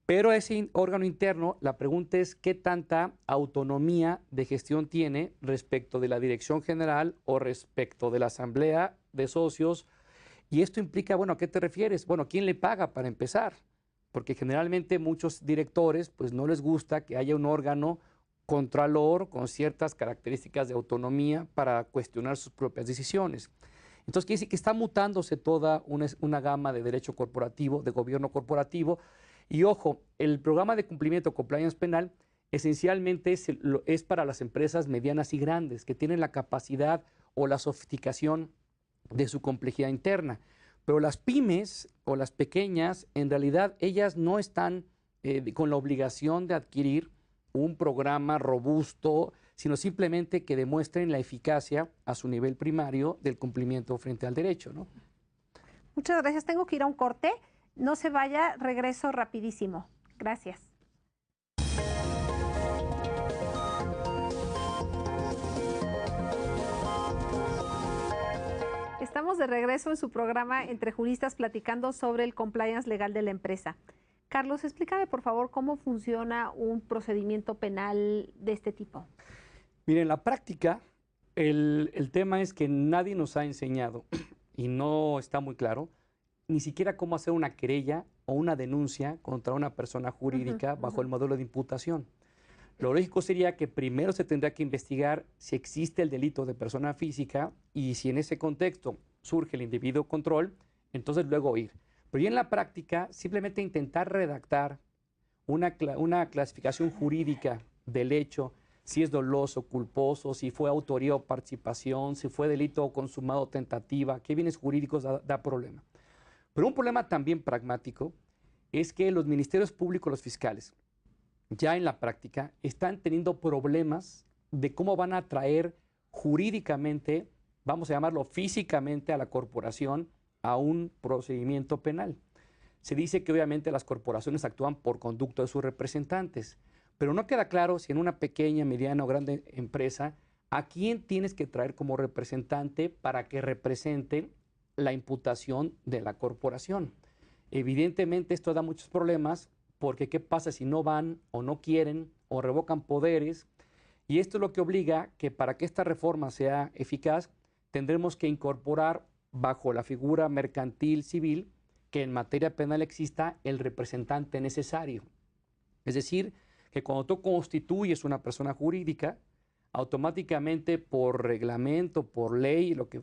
Pero ese órgano interno, la pregunta es qué tanta autonomía de gestión tiene respecto de la dirección general o respecto de la asamblea de socios. Y esto implica, bueno, ¿a qué te refieres? Bueno, ¿quién le paga para empezar? porque generalmente muchos directores pues no les gusta que haya un órgano contralor con ciertas características de autonomía para cuestionar sus propias decisiones. Entonces quiere decir que está mutándose toda una gama de derecho corporativo, de gobierno corporativo, y ojo, el programa de cumplimiento compliance penal esencialmente es para las empresas medianas y grandes que tienen la capacidad o la sofisticación de su complejidad interna. Pero las pymes o las pequeñas, en realidad ellas no están con la obligación de adquirir un programa robusto, sino simplemente que demuestren la eficacia a su nivel primario del cumplimiento frente al derecho, ¿no? Muchas gracias. Tengo que ir a un corte. No se vaya, regreso rapidísimo. Gracias. Estamos de regreso en su programa Entre Juristas platicando sobre el compliance legal de la empresa. Carlos, explícame por favor cómo funciona un procedimiento penal de este tipo. Miren, en la práctica, el tema es que nadie nos ha enseñado, y no está muy claro, ni siquiera cómo hacer una querella o una denuncia contra una persona jurídica bajo el modelo de imputación. Lo lógico sería que primero se tendría que investigar si existe el delito de persona física y si en ese contexto surge el indebido control, entonces luego ir. Pero ya en la práctica, simplemente intentar redactar una clasificación jurídica del hecho, si es doloso, culposo, si fue autoría o participación, si fue delito consumado o tentativa, qué bienes jurídicos da problema. Pero un problema también pragmático es que los ministerios públicos, los fiscales, ya en la práctica están teniendo problemas de cómo van a traer jurídicamente, vamos a llamarlo físicamente, a la corporación a un procedimiento penal. Se dice que obviamente las corporaciones actúan por conducto de sus representantes, pero no queda claro si en una pequeña, mediana o grande empresa, a quién tienes que traer como representante para que represente la imputación de la corporación. Evidentemente esto da muchos problemas porque ¿qué pasa si no van o no quieren o revocan poderes? Y esto es lo que obliga que para que esta reforma sea eficaz tendremos que incorporar bajo la figura mercantil civil que en materia penal exista el representante necesario. Es decir, que cuando tú constituyes una persona jurídica, automáticamente por reglamento, por ley, lo que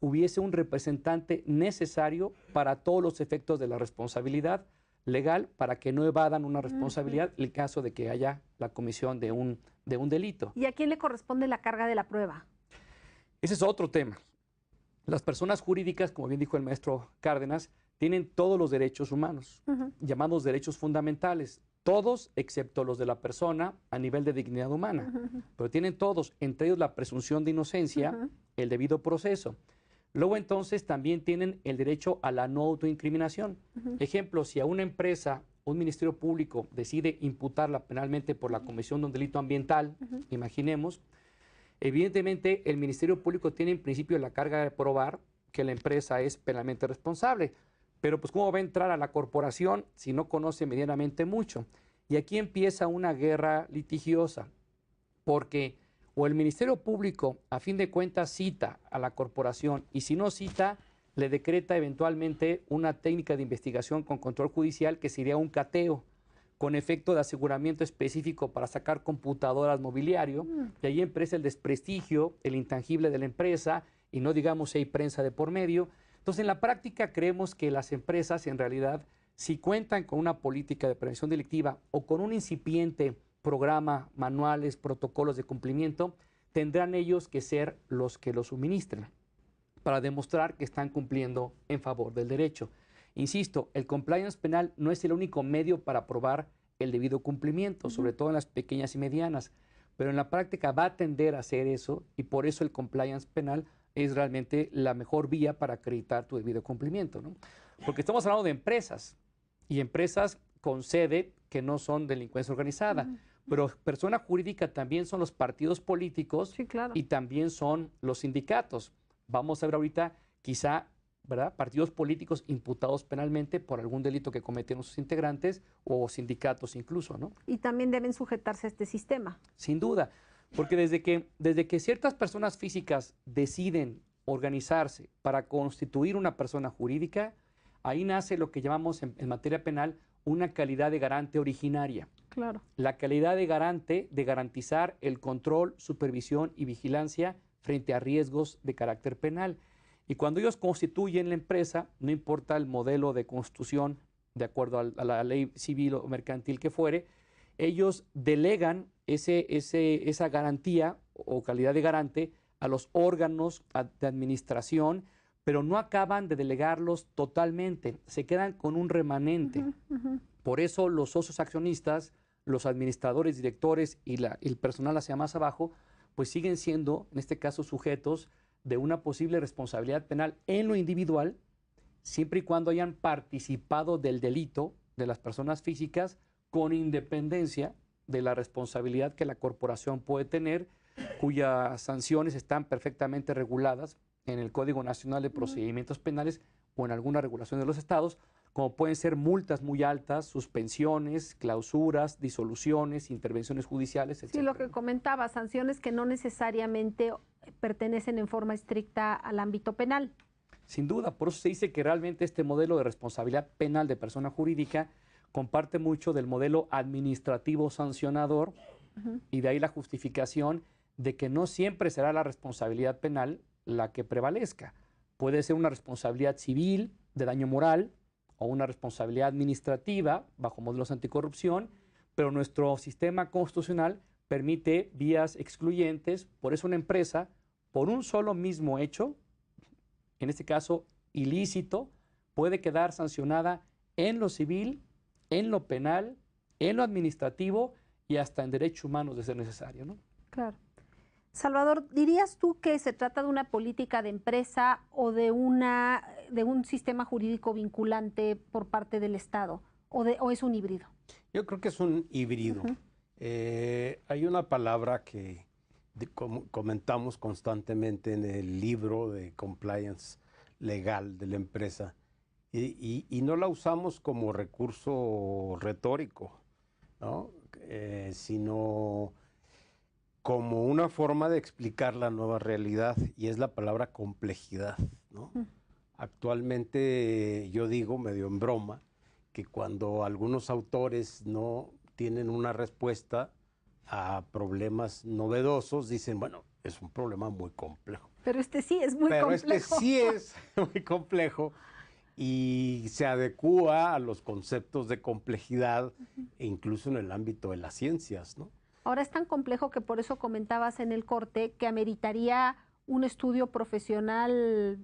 hubiese un representante necesario para todos los efectos de la responsabilidad legal para que no evadan una responsabilidad en el caso de que haya la comisión de un delito. ¿Y a quién le corresponde la carga de la prueba? Ese es otro tema. Las personas jurídicas, como bien dijo el maestro Cárdenas, tienen todos los derechos humanos, llamados derechos fundamentales, todos excepto los de la persona a nivel de dignidad humana, pero tienen todos, entre ellos la presunción de inocencia, el debido proceso. Luego entonces también tienen el derecho a la no autoincriminación. Ejemplo, si a una empresa, un ministerio público decide imputarla penalmente por la comisión de un delito ambiental, imaginemos, evidentemente el ministerio público tiene en principio la carga de probar que la empresa es penalmente responsable, pero pues ¿cómo va a entrar a la corporación si no conoce medianamente mucho? Y aquí empieza una guerra litigiosa, porque o el Ministerio Público, a fin de cuentas, cita a la corporación y si no cita, le decreta eventualmente una técnica de investigación con control judicial que sería un cateo con efecto de aseguramiento específico para sacar computadoras mobiliario y ahí empieza el desprestigio, el intangible de la empresa y no digamos si hay prensa de por medio. Entonces, en la práctica creemos que las empresas en realidad, si cuentan con una política de prevención delictiva o con un incipiente programa, manuales, protocolos de cumplimiento, tendrán ellos que ser los que lo suministren para demostrar que están cumpliendo en favor del derecho. Insisto, el compliance penal no es el único medio para probar el debido cumplimiento, sobre todo en las pequeñas y medianas, pero en la práctica va a tender a hacer eso y por eso el compliance penal es realmente la mejor vía para acreditar tu debido cumplimiento, ¿no? Porque estamos hablando de empresas y empresas con sede que no son delincuencia organizada. Pero persona jurídica también son los partidos políticos y también son los sindicatos. Vamos a ver ahorita quizá, ¿verdad?, partidos políticos imputados penalmente por algún delito que cometieron sus integrantes o sindicatos incluso, ¿no? Y también deben sujetarse a este sistema. Sin duda, porque desde que ciertas personas físicas deciden organizarse para constituir una persona jurídica, Ahí nace lo que llamamos en materia penal una calidad de garante originaria. Claro. La calidad de garante de garantizar el control, supervisión y vigilancia frente a riesgos de carácter penal. Y cuando ellos constituyen la empresa, no importa el modelo de constitución, de acuerdo a la ley civil o mercantil que fuere, ellos delegan esa garantía o calidad de garante a los órganos de administración, pero no acaban de delegarlos totalmente, se quedan con un remanente. Por eso los socios accionistas, los administradores, directores y el personal hacia más abajo, pues siguen siendo, en este caso, sujetos de una posible responsabilidad penal en lo individual, siempre y cuando hayan participado del delito de las personas físicas, con independencia de la responsabilidad que la corporación puede tener, cuyas sanciones están perfectamente reguladas en el Código Nacional de Procedimientos Penales o en alguna regulación de los estados, como pueden ser multas muy altas, suspensiones, clausuras, disoluciones, intervenciones judiciales, etc. Sí, lo que comentaba, sanciones que no necesariamente pertenecen en forma estricta al ámbito penal. Sin duda, por eso se dice que realmente este modelo de responsabilidad penal de persona jurídica comparte mucho del modelo administrativo sancionador y de ahí la justificación de que no siempre será la responsabilidad penal la que prevalezca. Puede ser una responsabilidad civil de daño moral o una responsabilidad administrativa bajo modelos anticorrupción, pero nuestro sistema constitucional permite vías excluyentes. Por eso una empresa, por un solo mismo hecho, en este caso ilícito, puede quedar sancionada en lo civil, en lo penal, en lo administrativo y hasta en derechos humanos de ser necesario, ¿no? Claro. Salvador, ¿dirías tú que se trata de una política de empresa o de un sistema jurídico vinculante por parte del Estado? ¿O es un híbrido? Yo creo que es un híbrido. Hay una palabra que comentamos constantemente en el libro de compliance legal de la empresa y no la usamos como recurso retórico, ¿no? Sino como una forma de explicar la nueva realidad, y es la palabra complejidad, ¿no? Actualmente yo digo, medio en broma, que cuando algunos autores no tienen una respuesta a problemas novedosos, dicen, bueno, es un problema muy complejo. Pero este sí es muy complejo. Pero este sí es muy complejo y se adecúa a los conceptos de complejidad, e incluso en el ámbito de las ciencias, ¿no? Ahora es tan complejo que por eso comentabas en el corte que ameritaría un estudio profesional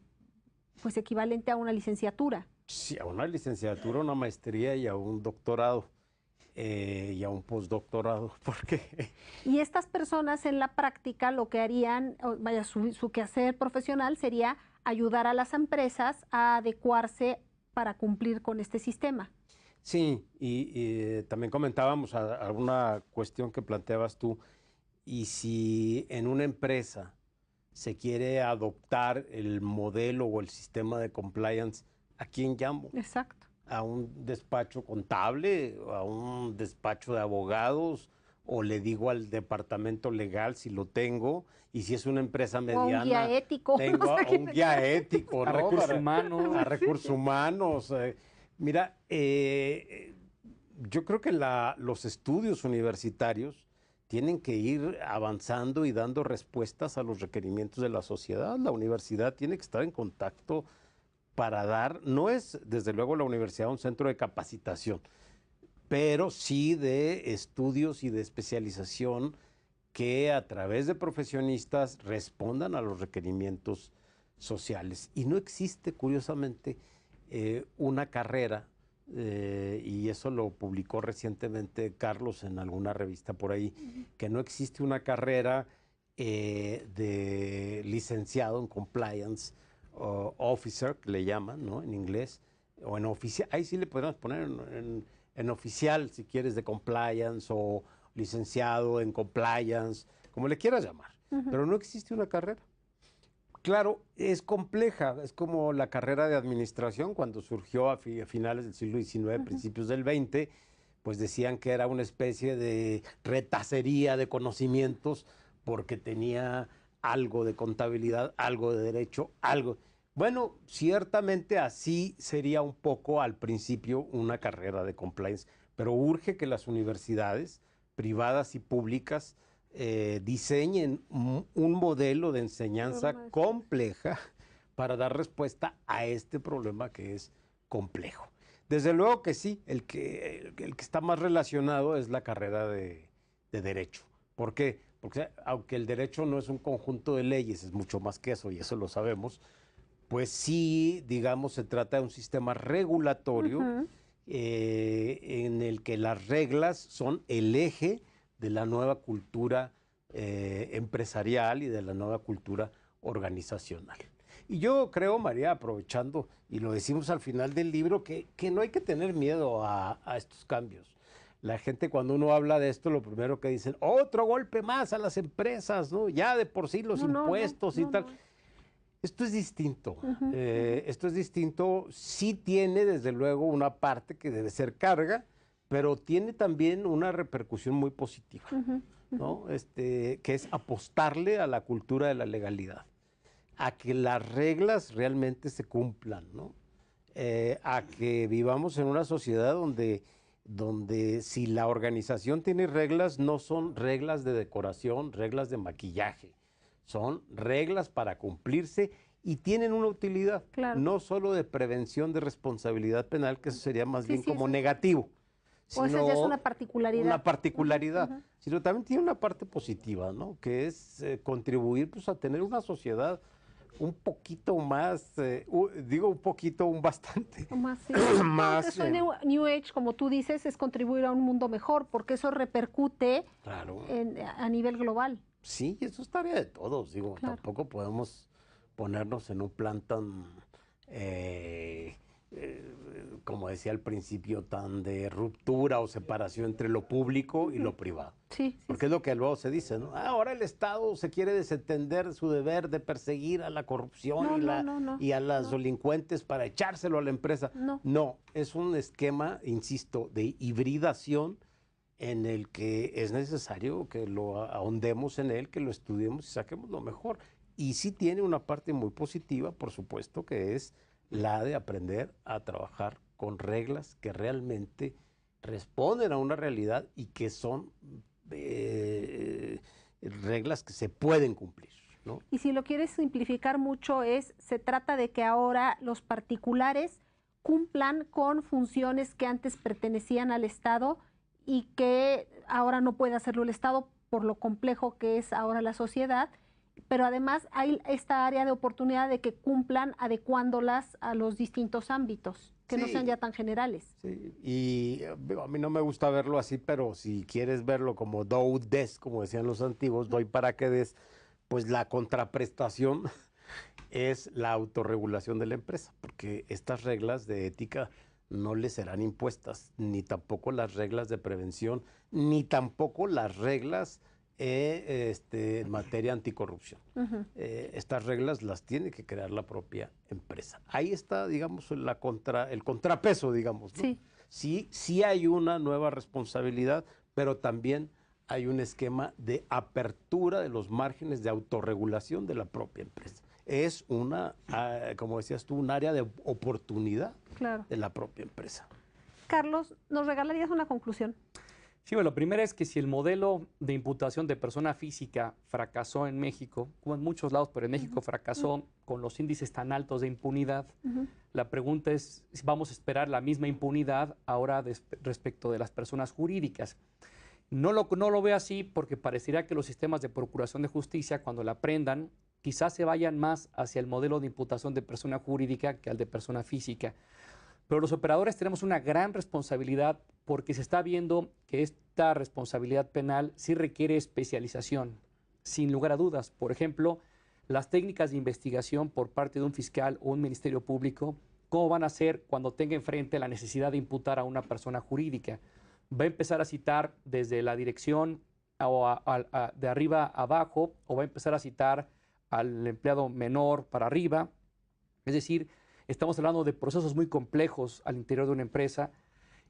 pues equivalente a una licenciatura. Sí, a una licenciatura, una maestría y a un doctorado y a un postdoctorado, porque... Y estas personas en la práctica lo que harían, vaya, su quehacer profesional sería ayudar a las empresas a adecuarse para cumplir con este sistema. Sí, y también comentábamos alguna cuestión que planteabas tú, y si en una empresa se quiere adoptar el modelo o el sistema de compliance, ¿a quién llamo? Exacto. ¿A un despacho contable, a un despacho de abogados, o le digo al departamento legal si lo tengo, y si es una empresa mediana? O un guía ético. Tengo No sé un guía ético, ¿no? A recursos humanos. A recursos humanos. Mira, yo creo que los estudios universitarios tienen que ir avanzando y dando respuestas a los requerimientos de la sociedad. La universidad tiene que estar en contacto para dar, no es desde luego la universidad un centro de capacitación, pero sí de estudios y de especialización que a través de profesionistas respondan a los requerimientos sociales. Y no existe, curiosamente, una carrera, y eso lo publicó recientemente Carlos en alguna revista por ahí, que no existe una carrera de licenciado en compliance, officer, que le llaman, ¿no? En inglés, o en oficial. Ahí sí le podemos poner en oficial, si quieres, de compliance, o licenciado en compliance, como le quieras llamar. Pero no existe una carrera. Claro, es compleja, es como la carrera de administración cuando surgió a finales del siglo XIX, principios del XX, pues decían que era una especie de retacería de conocimientos porque tenía algo de contabilidad, algo de derecho, algo. Bueno, ciertamente así sería un poco al principio una carrera de compliance, pero urge que las universidades privadas y públicas diseñen un modelo de enseñanza compleja para dar respuesta a este problema que es complejo. Desde luego que sí, el que está más relacionado es la carrera de Derecho. ¿Por qué? Porque aunque el derecho no es un conjunto de leyes, es mucho más que eso, y eso lo sabemos, pues sí, digamos, se trata de un sistema regulatorio en el que las reglas son el eje de la nueva cultura empresarial y de la nueva cultura organizacional. Y yo creo, María, aprovechando, y lo decimos al final del libro, que no hay que tener miedo a estos cambios. La gente, cuando uno habla de esto, lo primero que dicen, otro golpe más a las empresas, ¿no? Ya de por sí los impuestos y tal. Esto es distinto. Esto es distinto. Sí tiene, desde luego, una parte que debe ser carga, pero tiene también una repercusión muy positiva, ¿no? Que es apostarle a la cultura de la legalidad, a que las reglas realmente se cumplan, ¿no? A que vivamos en una sociedad donde si la organización tiene reglas, no son reglas de decoración, reglas de maquillaje, son reglas para cumplirse y tienen una utilidad, no solo de prevención de responsabilidad penal, que eso sería más bien como negativo. O esa ya es una particularidad. Una particularidad, sino también tiene una parte positiva, ¿no? Que es contribuir pues, a tener una sociedad un poquito más, digo un poquito, un bastante. Más, sí. Más eso New Age, como tú dices, es contribuir a un mundo mejor, porque eso repercute a nivel global. Sí, eso es tarea de todos, digo, tampoco podemos ponernos en un plan tan, como decía al principio, tan de ruptura o separación entre lo público y lo privado. Porque es lo que luego se dice, ¿no? Ahora el Estado se quiere desentender de su deber de perseguir a la corrupción y a los delincuentes para echárselo a la empresa. No, es un esquema, insisto, de hibridación en el que es necesario que lo ahondemos en él, que lo estudiemos y saquemos lo mejor. Y sí tiene una parte muy positiva, por supuesto, que es la de aprender a trabajar con reglas que realmente responden a una realidad y que son reglas que se pueden cumplir, ¿no? Y si lo quieres simplificar mucho, se trata de que ahora los particulares cumplan con funciones que antes pertenecían al Estado y que ahora no puede hacerlo el Estado por lo complejo que es ahora la sociedad, pero además hay esta área de oportunidad de que cumplan adecuándolas a los distintos ámbitos, que no sean ya tan generales. Sí, y a mí no me gusta verlo así, pero si quieres verlo como do des, como decían los antiguos, doy para que des, pues la contraprestación es la autorregulación de la empresa, porque estas reglas de ética no le serán impuestas, ni tampoco las reglas de prevención, ni tampoco las reglas en materia anticorrupción. Estas reglas las tiene que crear la propia empresa. Ahí está, digamos, el contrapeso, digamos, ¿no? Sí hay una nueva responsabilidad, pero también hay un esquema de apertura de los márgenes de autorregulación de la propia empresa. Es como decías tú, un área de oportunidad de la propia empresa. Carlos, ¿nos regalarías una conclusión? Sí, bueno, lo primero es que si el modelo de imputación de persona física fracasó en México, como en muchos lados, pero en México fracasó con los índices tan altos de impunidad, la pregunta es si vamos a esperar la misma impunidad ahora respecto de las personas jurídicas. No lo veo así porque parecería que los sistemas de procuración de justicia, cuando la aprendan, quizás se vayan más hacia el modelo de imputación de persona jurídica que al de persona física. Pero los operadores tenemos una gran responsabilidad porque se está viendo que esta responsabilidad penal sí requiere especialización, sin lugar a dudas. Por ejemplo, las técnicas de investigación por parte de un fiscal o un ministerio público, ¿cómo van a ser cuando tenga enfrente la necesidad de imputar a una persona jurídica? Va a empezar a citar desde la dirección de arriba a abajo, o va a empezar a citar al empleado menor para arriba. Es decir, estamos hablando de procesos muy complejos al interior de una empresa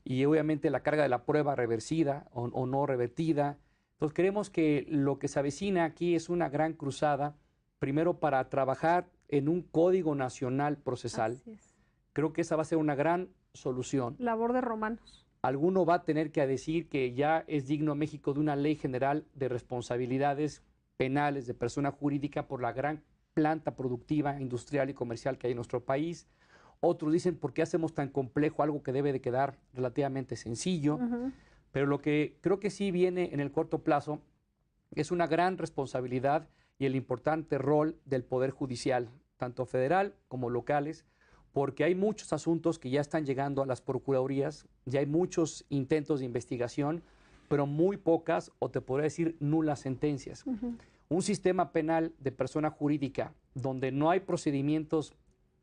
y obviamente la carga de la prueba reversida o no revertida. Entonces creemos que lo que se avecina aquí es una gran cruzada, primero para trabajar en un código nacional procesal, Así es. creo que esa va a ser una gran solución. Labor de romanos. Alguno va a tener que decir que ya es digno México de una ley general de responsabilidades penales de persona jurídica por la gran planta productiva, industrial y comercial que hay en nuestro país. Otros dicen, ¿por qué hacemos tan complejo algo que debe de quedar relativamente sencillo? Pero lo que creo que sí viene en el corto plazo es una gran responsabilidad y el importante rol del Poder Judicial, tanto federal como locales, porque hay muchos asuntos que ya están llegando a las procuradurías, ya hay muchos intentos de investigación, pero muy pocas, o te podría decir nulas sentencias. Un sistema penal de persona jurídica donde no hay procedimientos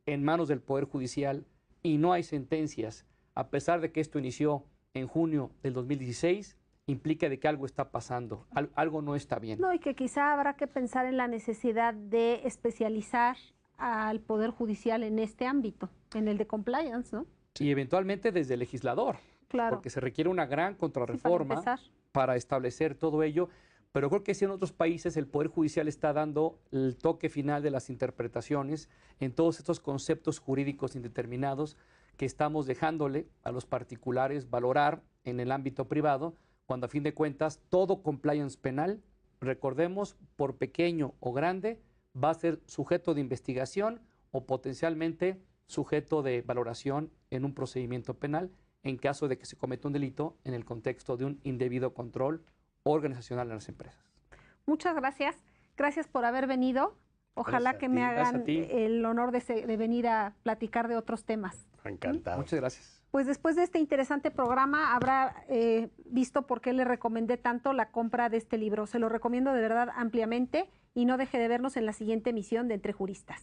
en manos del Poder Judicial y no hay sentencias, a pesar de que esto inició en junio del 2016, implica de que algo está pasando, algo no está bien. No, y que quizá habrá que pensar en la necesidad de especializar al Poder Judicial en este ámbito, en el de compliance, ¿no? Y eventualmente desde el legislador, Claro. porque se requiere una gran Sí, contrarreforma para establecer todo ello, pero creo que sí en otros países el Poder Judicial está dando el toque final de las interpretaciones en todos estos conceptos jurídicos indeterminados que estamos dejándole a los particulares valorar en el ámbito privado, cuando a fin de cuentas todo compliance penal, recordemos, por pequeño o grande, va a ser sujeto de investigación o potencialmente sujeto de valoración en un procedimiento penal en caso de que se cometa un delito en el contexto de un indebido control organizacional en las empresas. Muchas gracias. Gracias por haber venido. Ojalá Gracias a que ti. me Gracias hagan a ti. el honor de venir a platicar de otros temas. Encantado. Muchas gracias. Pues después de este interesante programa habrá visto por qué le recomendé tanto la compra de este libro. Se lo recomiendo de verdad ampliamente y no deje de vernos en la siguiente emisión de Entre Juristas.